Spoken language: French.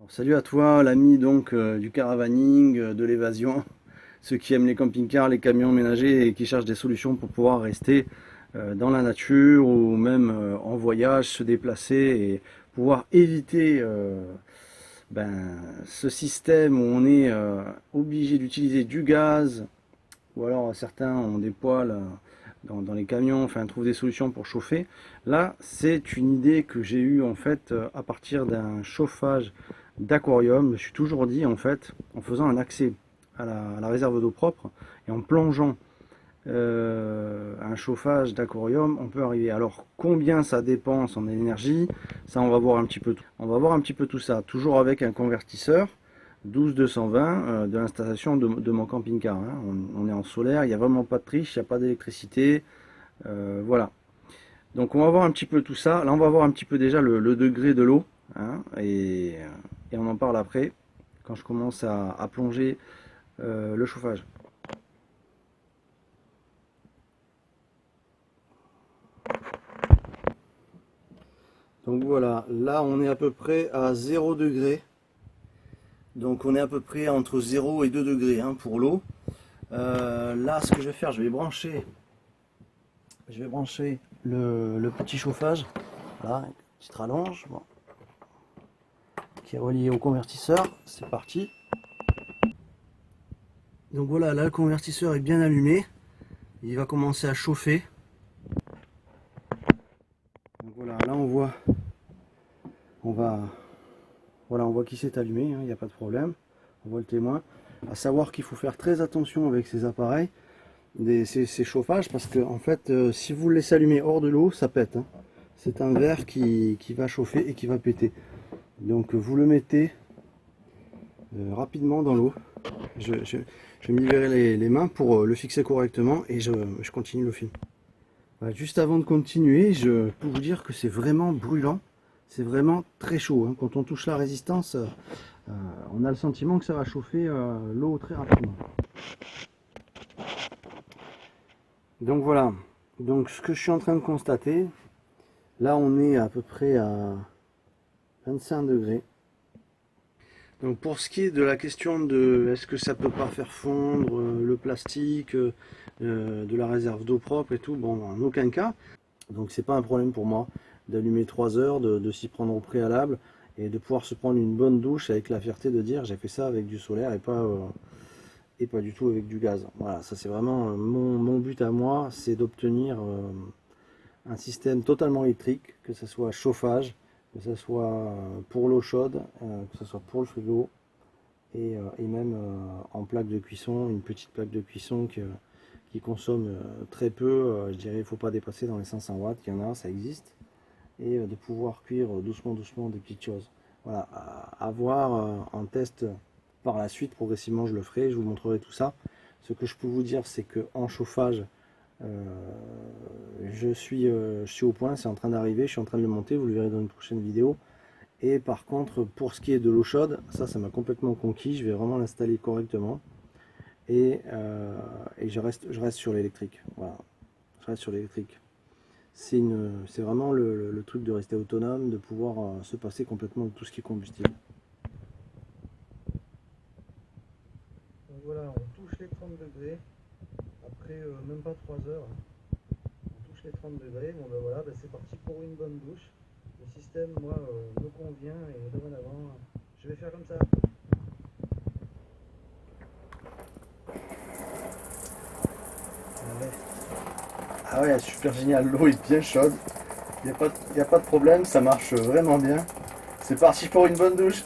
Salut à toi, l'ami donc du caravaning, de l'évasion, ceux qui aiment les camping-cars, les camions ménagers et qui cherchent des solutions pour pouvoir rester dans la nature ou même en voyage, se déplacer et pouvoir éviter ce système où on est obligé d'utiliser du gaz ou alors certains ont des poêles dans les camions, enfin trouvent des solutions pour chauffer. Là, c'est une idée que j'ai eue en fait à partir d'un chauffage d'aquarium. Je me suis toujours dit en fait, en faisant un accès à la réserve d'eau propre et en plongeant un chauffage d'aquarium, on peut arriver. Alors combien ça dépense en énergie, ça on va voir un petit peu. On va voir un petit peu tout ça, toujours avec un convertisseur 12220 de l'installation de mon camping-car. Hein. On est en solaire, il n'y a vraiment pas de triche, il n'y a pas d'électricité. Voilà. Donc on va voir un petit peu tout ça. Là on va voir un petit peu déjà le degré de l'eau. Hein, et on en parle après, quand je commence à plonger le chauffage. Donc voilà, là on est à peu près à 0 degré. Donc on est à peu près entre 0 et 2 degrés hein, pour l'eau. Là ce que je vais faire, je vais brancher le petit chauffage. Voilà, une petite rallonge bon, qui est relié au convertisseur. C'est parti. Donc voilà, là le convertisseur est bien allumé. Il va commencer à chauffer. Donc voilà, là on voit voilà, on voit qu'il s'est allumé, il n'y a pas de problème. On voit le témoin. À savoir qu'il faut faire très attention avec ces appareils, ces chauffages, parce que en fait, si vous le laissez allumer hors de l'eau, ça pète. Hein. C'est un verre qui va chauffer et qui va péter. Donc vous le mettez rapidement dans l'eau. Je vais me libérer les mains pour le fixer correctement et je continue le film. Voilà, juste avant de continuer, je peux vous dire que c'est vraiment brûlant. C'est vraiment très chaud. Hein. Quand on touche la résistance, on a le sentiment que ça va chauffer l'eau très rapidement. Donc voilà. Donc ce que je suis en train de constater, là on est à peu près à 25 degrés. Donc pour ce qui est de la question de est-ce que ça peut pas faire fondre le plastique de la réserve d'eau propre et tout, bon en aucun cas. Donc c'est pas un problème pour moi d'allumer 3 heures, de s'y prendre au préalable et de pouvoir se prendre une bonne douche avec la fierté de dire j'ai fait ça avec du solaire et pas du tout avec du gaz. Voilà, ça c'est vraiment mon but à moi, c'est d'obtenir un système totalement électrique, que ce soit chauffage, que ce soit pour l'eau chaude, que ce soit pour le frigo et même en plaque de cuisson, une petite plaque de cuisson qui consomme très peu, je dirais il ne faut pas dépasser dans les 500 watts, il y en a, ça existe, et de pouvoir cuire doucement des petites choses. Voilà, à voir en test par la suite, progressivement je le ferai, je vous montrerai tout ça. Ce que je peux vous dire, c'est qu'en chauffage, je suis au point, c'est en train d'arriver, je suis en train de le monter, vous le verrez dans une prochaine vidéo. Et par contre, pour ce qui est de l'eau chaude, ça m'a complètement conquis, je vais vraiment l'installer correctement. Et je reste sur l'électrique. Voilà, je reste sur l'électrique. C'est vraiment le truc de rester autonome, de pouvoir se passer complètement de tout ce qui est combustible. Donc voilà, on touche les 30 degrés, après même pas 3 heures, on touche les 30 degrés, bon ben voilà, ben c'est parti pour une bonne douche. Le système, moi, me convient et dorénavant, je vais faire comme ça. Ah ouais, super génial, l'eau est bien chaude, il n'y a pas de problème, ça marche vraiment bien. C'est parti pour une bonne douche.